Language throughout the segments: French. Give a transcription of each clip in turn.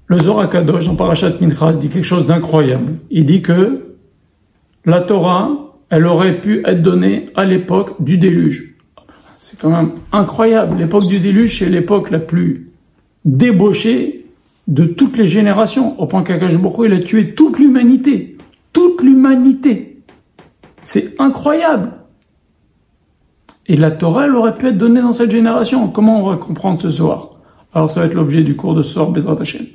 Le Zohar Kadosh, dans Parashat Minchas, dit quelque chose d'incroyable. Il dit que la Torah, elle aurait pu être donnée à l'époque du déluge. C'est quand même incroyable. L'époque du déluge, c'est l'époque la plus débauchée de toutes les générations. Au point qu'Akadosh Baruch Hu, il a tué toute l'humanité. Toute l'humanité. C'est incroyable. Et la Torah, elle aurait pu être donnée dans cette génération. Comment on va comprendre ce soir? Alors ça va être l'objet du cours de ce soir, Bezrat Hashem.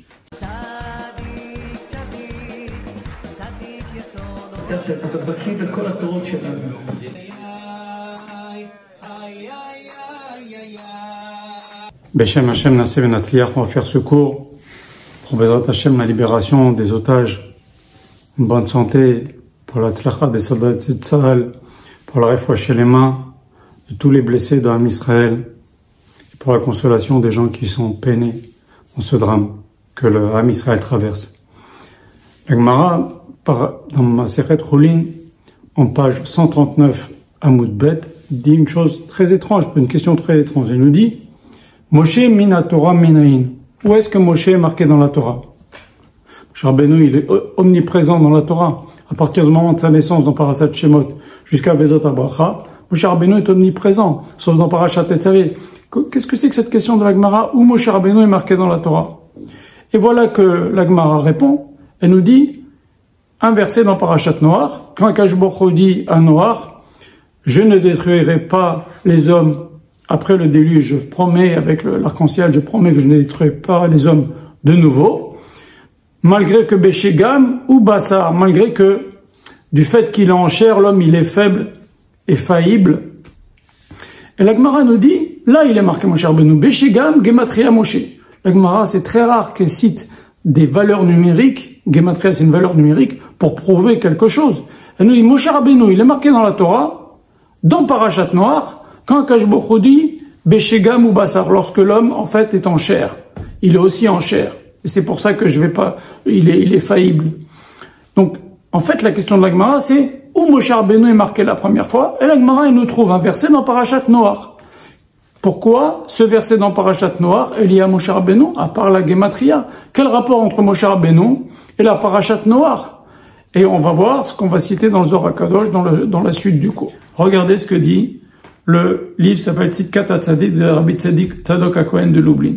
Beshem Hashem Naseh Benatzliach, on va faire ce cours pour Bezrat Hashem, la libération des otages, une bonne santé, pour la tzlacha des soldats de Tzahal, pour la réfoua chez les mains de tous les blessés de Ham Israël, et pour la consolation des gens qui sont peinés dans ce drame que le Ham Israël traverse. La Gemara, dans Masechet Chulin, en page 139, Amoud Bet, dit une chose très étrange, une question très étrange. Il nous dit, Moshe mina Torah minayin. Où est-ce que Moshe est marqué dans la Torah? Moshe Rabbeinu, il est omniprésent dans la Torah. À partir du moment de sa naissance dans Parashat Shemot jusqu'à Vezot Abracha, Moshe Rabbeinu est omniprésent, sauf dans Parashat Tetzavé. Qu'est-ce que c'est que cette question de la Gemara? Où Moshe Rabbeinu est marqué dans la Torah? Et voilà que la Gemara répond, elle nous dit, un verset dans Parashat Noach, quand Akadosh Baruch Hu dit à Noach, je ne détruirai pas les hommes après le déluge, je promets avec l'arc-en-ciel, je promets que je ne détruirai pas les hommes de nouveau, malgré que Béchégam ou Bassar, malgré que du fait qu'il est en chair, l'homme il est faible et faillible. Et la Gemara nous dit, là il est marqué Moshe Rabbeinu, Béchégam, Gematria Moshe. La Gemara, c'est très rare qu'elle cite des valeurs numériques, Gematria c'est une valeur numérique, pour prouver quelque chose. Elle nous dit, Moshe Rabbeinu, il est marqué dans la Torah, dans Parashat Noach, quand Akadosh Baruch Hu dit, Béchégam ou Bassar, lorsque l'homme, en fait, est en chair. Il est aussi en chair. Et c'est pour ça que je vais pas, il est faillible. Donc, en fait, la question de la Gemara, c'est, où Moshe Rabbeinu est marqué la première fois? Et la Gemara, elle nous trouve un verset dans Parashat Noach. Pourquoi ce verset dans Parashat Noach est lié à Moshe Rabbeinu, à part la Gematria? Quel rapport entre Moshe Rabbeinu et la Parashat Noach? Et on va voir ce qu'on va citer dans le Zohar Kadosh dans la suite du cours. Regardez ce que dit le livre, s'appelle Tzidkat HaTzadik de Rabbi Tzadok HaKohen de Lublin.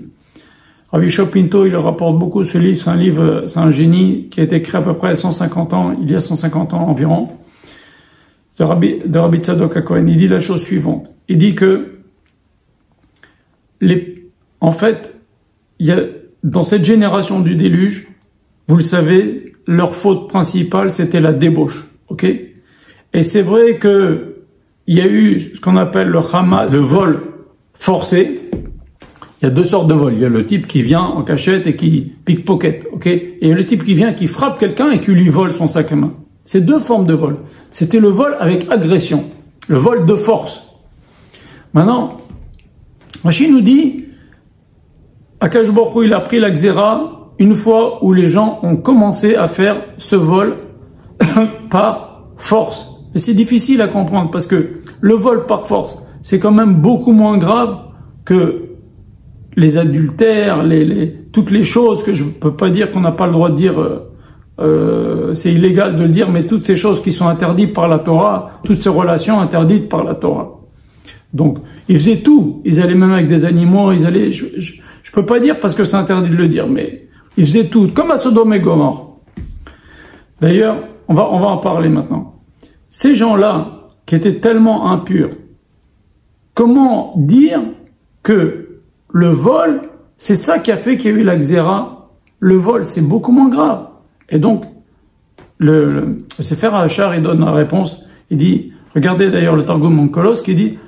Rabbi Shopinto, il rapporte beaucoup ce livre, c'est un livre, c'est un génie qui a été créé à peu près 150 ans, il y a 150 ans environ, de Rabbi Tzadok HaKohen. Il dit la chose suivante. Il dit que en fait, il y a, dans cette génération du déluge, vous le savez, leur faute principale, c'était la débauche, ok? Et c'est vrai que il y a eu ce qu'on appelle le Hamas, le vol forcé. Il y a deux sortes de vols. Il y a le type qui vient en cachette et qui pickpocket, ok? Et il y a le type qui vient, qui frappe quelqu'un et qui lui vole son sac à main. C'est deux formes de vol. C'était le vol avec agression, le vol de force. Maintenant, Rashi nous dit, Akadosh Baruch Hu, il a pris la Xéra une fois où les gens ont commencé à faire ce vol par force. Et c'est difficile à comprendre parce que le vol par force, c'est quand même beaucoup moins grave que les adultères, toutes les choses que je ne peux pas dire qu'on n'a pas le droit de dire, c'est illégal de le dire, mais toutes ces choses qui sont interdites par la Torah, toutes ces relations interdites par la Torah. Donc, ils faisaient tout. Ils allaient même avec des animaux, ils allaient, je peux pas dire parce que c'est interdit de le dire, mais ils faisaient tout, comme à Sodome et Gomorrhe. D'ailleurs, on va en parler maintenant. Ces gens-là, qui étaient tellement impurs, comment dire que le vol, c'est ça qui a fait qu'il y a eu la Xéra? Le vol, c'est beaucoup moins grave. Et donc, le Sefer HaShar, il donne la réponse, il dit, regardez d'ailleurs le Targum Onkelos, qui dit,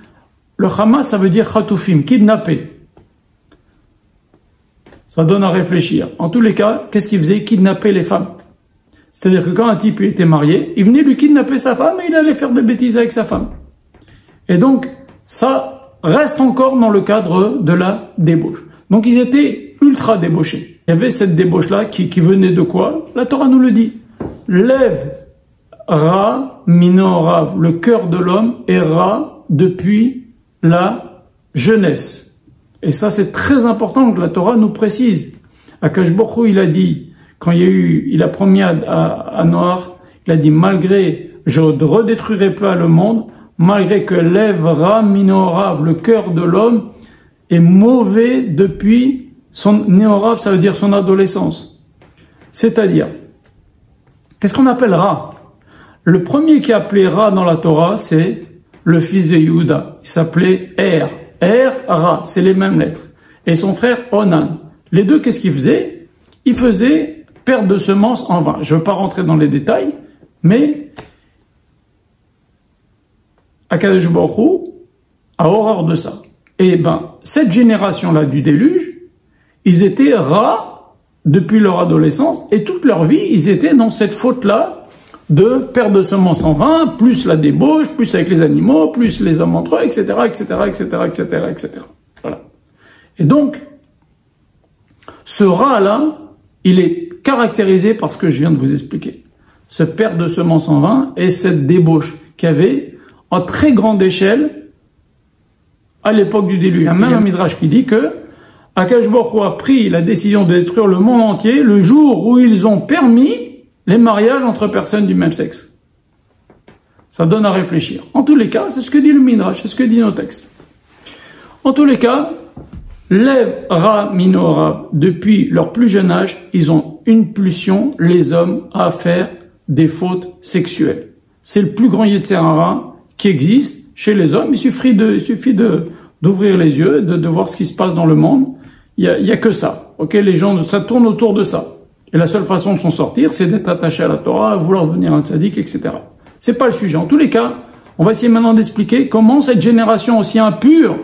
le Hamas, ça veut dire Khatoufim, kidnappé. Ça donne à réfléchir. En tous les cas, qu'est-ce qu'il faisait? Kidnapper les femmes. C'est-à-dire que quand un type était marié, il venait lui kidnapper sa femme et il allait faire des bêtises avec sa femme. Et donc, ça reste encore dans le cadre de la débauche. Donc, ils étaient ultra débauchés. Il y avait cette débauche-là qui venait de quoi? La Torah nous le dit. Lève Ra Minorav. Le cœur de l'homme est Ra depuis la jeunesse. Et ça, c'est très important que la Torah nous précise. Akadosh Baruch Hu, il a dit, quand il a promis à Noach, il a dit, malgré, je ne redétruirai pas le monde, malgré que l'Evra Minorav, le cœur de l'homme, est mauvais depuis son Néorav, ça veut dire son adolescence. C'est-à-dire, qu'est-ce qu'on appelle Ra? Le premier qui est appelé Ra dans la Torah, c'est le fils de Yehuda. Il s'appelait Er. Er, Ra, c'est les mêmes lettres. Et son frère Onan. Les deux, qu'est-ce qu'ils faisaient? Ils faisaient perte de semences en vain. Je ne veux pas rentrer dans les détails, mais Akadosh Baruch Hu a horreur de ça. Et cette génération-là du déluge, ils étaient Ra depuis leur adolescence, et toute leur vie, ils étaient dans cette faute-là de perte de semences en vain, plus la débauche, plus avec les animaux, plus les hommes entre eux, etc., etc., etc., etc., etc. Voilà. Et donc, ce Ra-là, il est caractérisé par ce que je viens de vous expliquer. Ce perte de semences en vain et cette débauche qu'il y avait en très grande échelle à l'époque du déluge. Il y a même un midrash qui dit que Akadosh Baruch Hu a pris la décision de détruire le monde entier le jour où ils ont permis les mariages entre personnes du même sexe. Ça donne à réfléchir. En tous les cas, c'est ce que dit le midrash, c'est ce que dit nos textes. En tous les cas, les Ra Minorav, depuis leur plus jeune âge, ils ont une pulsion, les hommes, à faire des fautes sexuelles. C'est le plus grand Yetzer Hara qui existe chez les hommes. Il suffit d'ouvrir les yeux, de voir ce qui se passe dans le monde. Il y a que ça. Ok, les gens, ça tourne autour de ça. Et la seule façon de s'en sortir, c'est d'être attaché à la Torah, vouloir devenir un tzaddik, etc. C'est pas le sujet. En tous les cas, on va essayer maintenant d'expliquer comment cette génération aussi impure,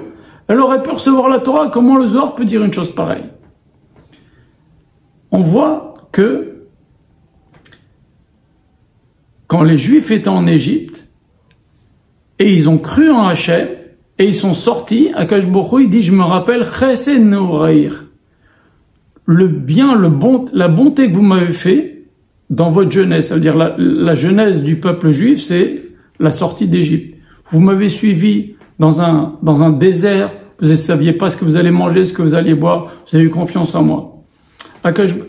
elle aurait pu recevoir la Torah. Comment le Zohar peut dire une chose pareille? On voit que quand les Juifs étaient en Égypte, et ils ont cru en Hachem, et ils sont sortis, Akadosh Baruch Hu, il dit, je me rappelle, Chesed Neoraïr. Le bien, la bonté que vous m'avez fait dans votre jeunesse, ça veut dire la jeunesse du peuple juif, c'est la sortie d'Égypte. Vous m'avez suivi dans un désert, vous ne saviez pas ce que vous allez manger, ce que vous alliez boire, vous avez eu confiance en moi.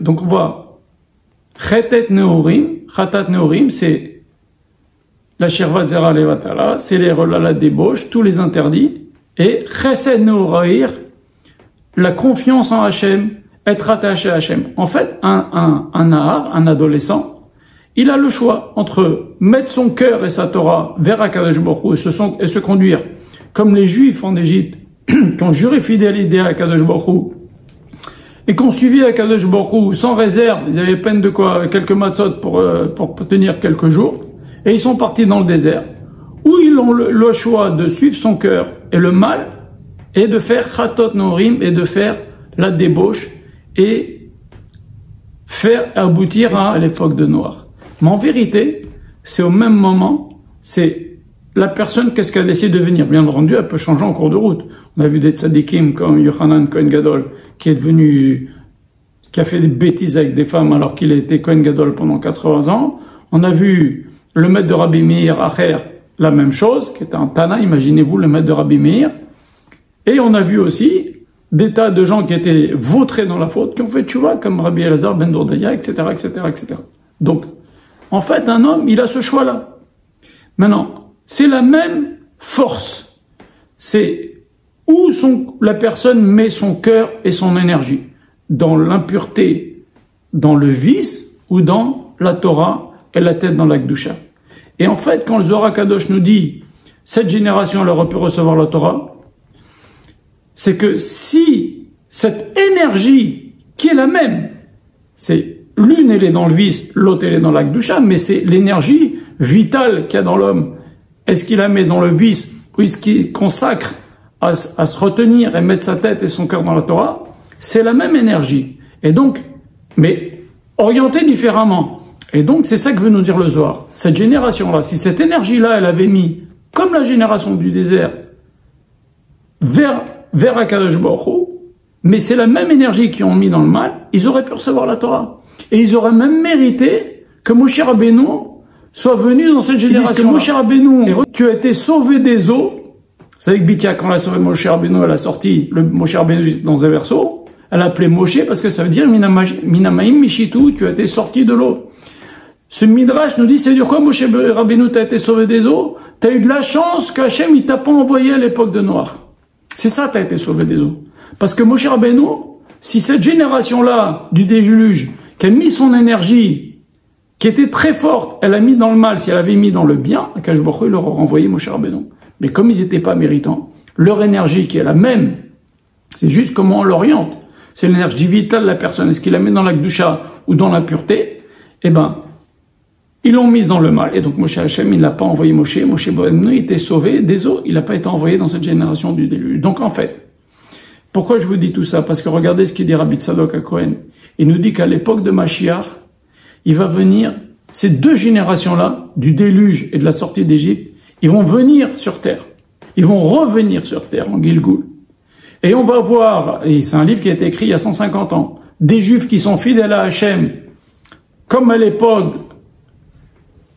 Donc on voit, Chatat Neorim, c'est la Shirvat Zera Levatala, c'est la débauche, tous les interdits, et Chesed Neoraïr, la confiance en Hachem, être attaché à Hachem. En fait, un Nahar, un adolescent, il a le choix entre mettre son cœur et sa Torah vers Akadosh Baruch Hu et se conduire comme les Juifs en Égypte, qui ont juré fidélité à Akadosh Baruch Hu et qui ont suivi Akadosh Baruch Hu sans réserve. Ils avaient peine de quoi, avec quelques matzot pour tenir quelques jours, et ils sont partis dans le désert, où ils ont le choix de suivre son cœur et le mal, et de faire Chatot Norim, et de faire la débauche, et faire aboutir à l'époque de Noach. Mais en vérité, c'est au même moment, c'est la personne, qu'est-ce qu'elle décide de devenir. Bien entendu, elle peut changer en cours de route. On a vu des tzadikim comme Yochanan Kohen Gadol, qui a fait des bêtises avec des femmes alors qu'il a été Kohen Gadol pendant 80 ans. On a vu le maître de Rabbi Meir Acher, la même chose, qui était un Tana, imaginez-vous le maître de Rabbi Meir. Et on a vu aussi des tas de gens qui étaient vautrés dans la faute, qui ont fait tchouva, comme Rabbi Elazar ben Dourdaya, etc., etc., etc. Donc, en fait, un homme, il a ce choix-là. Maintenant, c'est la même force. C'est où la personne met son cœur et son énergie. Dans l'impureté, dans le vice, ou dans la Torah et la tête dans la Kedusha. Et en fait, quand le Zohar Kadosh nous dit, cette génération, elle aurait pu recevoir la Torah, c'est que si cette énergie, qui est la même, c'est l'une elle est dans le vice, l'autre elle est dans la Kedusha, mais c'est l'énergie vitale qu'il y a dans l'homme. Est-ce qu'il la met dans le vice, ou est-ce qu'il consacre à se retenir et mettre sa tête et son cœur dans la Torah? C'est la même énergie. Et donc, mais orientée différemment. Et donc, c'est ça que veut nous dire le Zohar. Cette génération-là, si cette énergie-là, elle avait mis, comme la génération du désert, vers Akadosh Baruch Hu, mais c'est la même énergie qu'ils ont mis dans le mal, ils auraient pu recevoir la Torah. Et ils auraient même mérité que Moshe Rabbeinu soit venu dans cette génération. Moshe Rabbeinu, tu as été sauvé des eaux. Vous savez que Bithia, quand elle a sauvé Moshe Rabbeinu, elle a sorti le Moshe Rabbeinu dans un verseau. elle appelait Moshe parce que ça veut dire Minamaim Mishitu, tu as été sorti de l'eau. Ce Midrash nous dit, c'est dire quoi Moshe Rabbeinu, t'as été sauvé des eaux? T'as eu de la chance qu'Hachem, il t'a pas envoyé à l'époque de Noach. C'est ça, t'as été sauvé des eaux. Parce que Moshe Rabbeinu, si cette génération-là du déluge, qui a mis son énergie, qui était très forte, elle a mis dans le mal, si elle avait mis dans le bien, Akash Baruch Hu, il leur a renvoyé Moshe Rabbeinu. Mais comme ils n'étaient pas méritants, leur énergie qui est la même, c'est juste comment on l'oriente. C'est l'énergie vitale de la personne. Est-ce qu'il la met dans la Kedusha ou dans la pureté? Eh ben, ils l'ont mise dans le mal. Et donc Moshe Hachem, il n'a pas envoyé Moshe. Moshe Rabbeinu était sauvé des eaux. Il n'a pas été envoyé dans cette génération du déluge. Donc en fait, pourquoi je vous dis tout ça? Parce que regardez ce qu'il dit Rabbi Tzadok HaKohen. Il nous dit qu'à l'époque de Mashiach, il va venir, ces deux générations-là, du déluge et de la sortie d'Égypte, ils vont venir sur terre. Ils vont revenir sur terre en Gilgoul. Et on va voir, et c'est un livre qui a été écrit il y a 150 ans, des Juifs qui sont fidèles à Hachem, comme à l'époque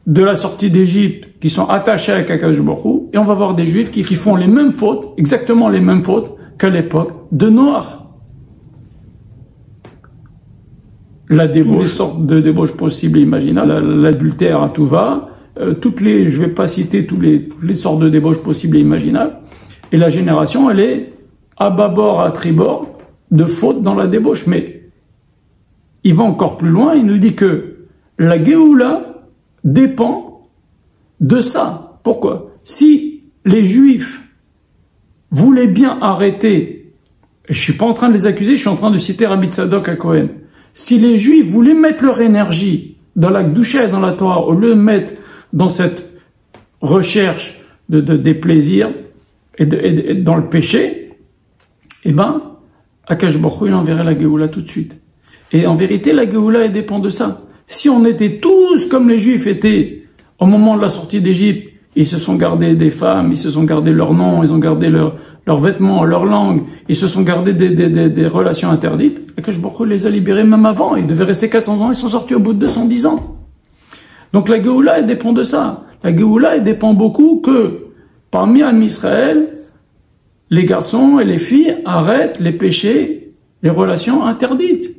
de la sortie d'Égypte, qui sont attachés à Akadosh Baruch Hu, et on va voir des Juifs qui font les mêmes fautes, exactement les mêmes fautes qu'à l'époque de Noach. La débauche, les sortes de débauches possibles et imaginables, l'adultère à tout va, je vais pas citer toutes les sortes de débauches possibles et imaginables, et la génération, elle est à bâbord, à tribord, de fautes dans la débauche. Mais il va encore plus loin, il nous dit que la Géoula dépend de ça. Pourquoi? Si les Juifs voulaient bien arrêter, et je suis pas en train de les accuser, je suis en train de citer Rabbi Tzadok HaKohen, si les Juifs voulaient mettre leur énergie dans la Kedusha et dans la Torah, au lieu de mettre dans cette recherche des plaisirs et dans le péché, eh ben, Akash Baruch Hu, il enverrait la Géoula tout de suite. Et en vérité, la Géoula, elle dépend de ça. Si on était tous comme les Juifs étaient au moment de la sortie d'Égypte, ils se sont gardés des femmes, ils se sont gardés leurs noms, ils ont gardé leurs vêtements, leur langue, ils se sont gardés des relations interdites, Akash Baruch Hu les a libérés même avant, ils devaient rester 400 ans, ils sont sortis au bout de 210 ans. Donc la Géoula, elle dépend de ça. La Géoula, elle dépend beaucoup que parmi Am Israël, les garçons et les filles arrêtent les péchés, les relations interdites.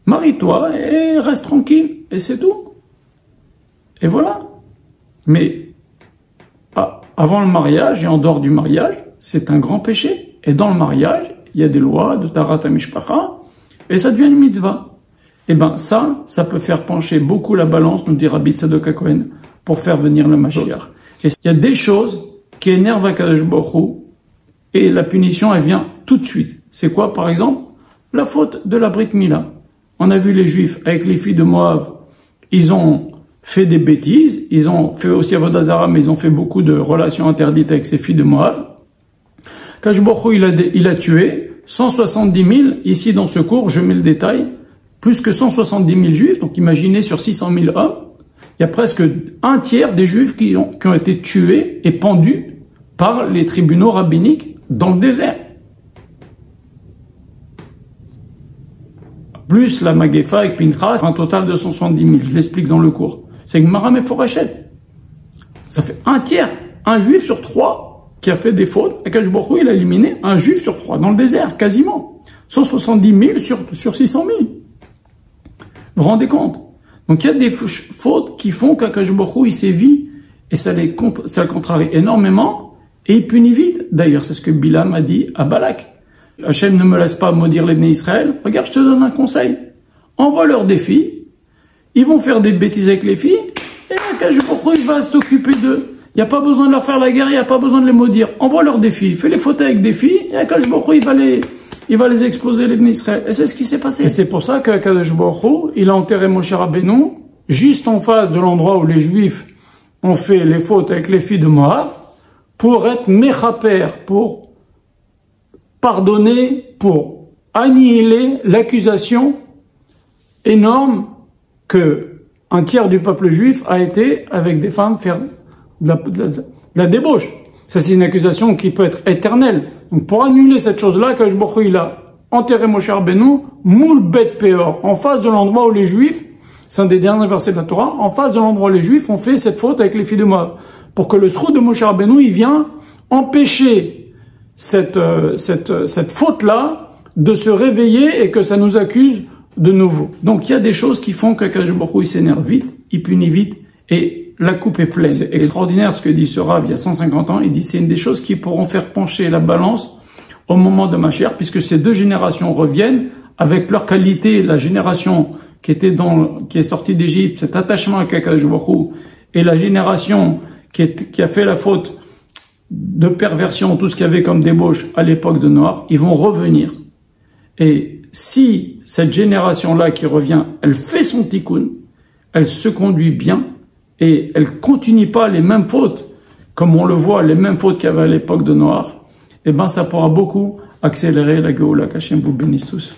Marie-toi et reste tranquille, et c'est tout. Et voilà. Mais avant le mariage et en dehors du mariage, c'est un grand péché. Et dans le mariage, il y a des lois de Tarat HaMishpacha, et ça devient une mitzvah. Et ben ça peut faire pencher beaucoup la balance, nous dit Rabbi Tzadok HaKohen, pour faire venir le Mashiach. Et il y a des choses qui énervent Akadosh Baruch Hu, et la punition, elle vient tout de suite. C'est quoi, par exemple? La faute de la Brit Mila. On a vu les Juifs avec les filles de Moab, ils ont fait des bêtises, ils ont fait aussi Avodah Zarah, mais ils ont fait beaucoup de relations interdites avec ces filles de Moab. Akadosh Baruch Hu, il a tué 170 000, ici dans ce cours, je mets le détail, plus que 170 000 Juifs, donc imaginez sur 600 000 hommes, il y a presque un tiers des Juifs qui ont été tués et pendus par les tribunaux rabbiniques dans le désert. Plus la Magefa avec Pinchas, un total de 170 000, je l'explique dans le cours. C'est Gemara Meforachet. Ça fait un tiers, un Juif sur 3 qui a fait des fautes. Akadosh Baruch Hu, il a éliminé un Juif sur 3 dans le désert, quasiment. 170 000 sur 600 000. Vous vous rendez compte? Donc il y a des fautes qui font qu'Akadosh Baruch Hu, il sévit et ça le contrarie énormément. Et il punit vite. D'ailleurs, c'est ce que Bilam a dit à Balak. Hachem ne me laisse pas maudire les Bnei Israël. Regarde, je te donne un conseil. Envoie-leur des filles. Ils vont faire des bêtises avec les filles. Et Akadosh Baruch Hu, il va s'occuper d'eux. Il n'y a pas besoin de leur faire la guerre, il n'y a pas besoin de les maudire. Envoie-leur des filles. Fais les fautes avec des filles. Et Akadosh Baruch Hu, il va les exploser, les Bnei Israël. Et c'est ce qui s'est passé. Et c'est pour ça qu'Akadosh Baruch Hu, il a enterré Moshe Rabbeinu, juste en face de l'endroit où les Juifs ont fait les fautes avec les filles de Moab, pour être mechaper, pour pardonner, pour annihiler l'accusation énorme que un tiers du peuple juif a été avec des femmes faire de la débauche. Ça, c'est une accusation qui peut être éternelle. Donc, pour annuler cette chose-là, Akadosh Baruch Hu, il a enterré Moshe Rabbeinu, moul bet peor, en face de l'endroit où les Juifs, c'est un des derniers versets de la Torah, en face de l'endroit où les Juifs ont fait cette faute avec les filles de Moab. Pour que le sroud de Moshe Rabbeinu, il vient empêcher cette faute-là de se réveiller et que ça nous accuse de nouveau. Donc il y a des choses qui font qu'Akadosh Baruch Hu, il s'énerve vite, il punit vite, et la coupe est pleine. C'est extraordinaire ce que dit ce Rav il y a 150 ans. Il dit c'est une des choses qui pourront faire pencher la balance au moment de Mashiach, puisque ces deux générations reviennent avec leur qualité, la génération qui est sortie d'Égypte, cet attachement à Akadosh Baruch Hu, et la génération qui a fait la faute de perversion, tout ce qu'il y avait comme débauche à l'époque de Noir, ils vont revenir. Et si cette génération-là qui revient, elle fait son tikkun, elle se conduit bien, et elle continue pas les mêmes fautes, comme on le voit, les mêmes fautes qu'il y avait à l'époque de Noir, eh ben ça pourra beaucoup accélérer la Géoula. Qu'Hachem vous bénisse tous.